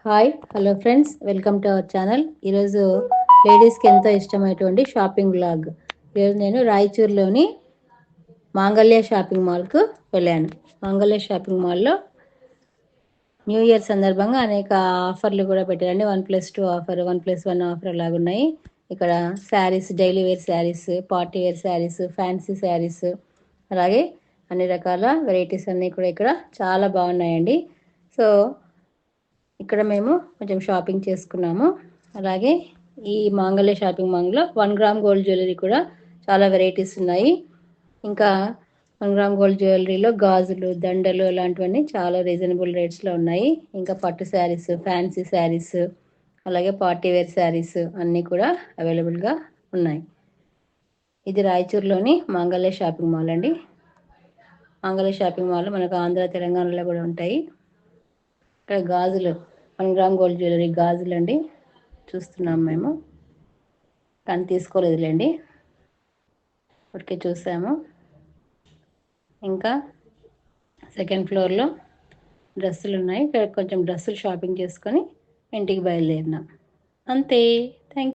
Hi hello friends, welcome to our channel. ఈరోజు లేడీస్కి ఎంతో ఇష్టమైనటువంటి షాపింగ్ బ్లాగ్. ఈరోజు నేను రాయచూరులోని మాంగళ్య షాపింగ్ మాల్కు వెళ్ళాను. మాంగళ్య షాపింగ్ మాల్లో న్యూ ఇయర్ సందర్భంగా అనేక ఆఫర్లు కూడా పెట్టారండి. 1+2 ఆఫర్, 1+1 ఆఫర్ అలాగున్నాయి. ఇక్కడ saris, daily wear saris, party wear saris, fancy saris, అలాగే అన్ని రకాల వెరైటీస్ అన్నీ కూడా ఇక్కడ చాలా బాగున్నాయండి. సో ఇక్కడ మేము కొంచెం షాపింగ్ చేసుకున్నాము. అలాగే ఈ మాంగళ్య షాపింగ్ మాల్లో 1 గ్రామ్ గోల్డ్ జ్యువెలరీ కూడా చాలా వెరైటీస్ ఉన్నాయి. ఇంకా 1 గ్రామ్ గోల్డ్ జ్యువెలరీలో గాజులు, దండలు అలాంటివన్నీ చాలా రీజనబుల్ రేట్స్లో ఉన్నాయి. ఇంకా పట్టు శారీస్, ఫ్యాన్సీ శారీస్, అలాగే పార్టీ వేర్ శారీస్ అన్నీ కూడా అవైలబుల్గా ఉన్నాయి. ఇది రాయచూరులోని మాంగళ్య షాపింగ్ మాల్ అండి. మాంగళ్య షాపింగ్ మాల్ మనకు ఆంధ్ర, తెలంగాణలో కూడా ఉంటాయి. ఇక్కడ గాజులు, 1 గ్రామ్ గోల్డ్ జ్యువెలరీ గాజులు అండి చూస్తున్నాం మేము, కానీ తీసుకోలేదులేండి, ఇప్పటికే చూసాము. ఇంకా సెకండ్ ఫ్లోర్లో డ్రెస్సులు ఉన్నాయి. ఇక్కడ కొంచెం డ్రెస్సులు షాపింగ్ చేసుకొని ఇంటికి బయలుదేరినాం. అంతే. థ్యాంక్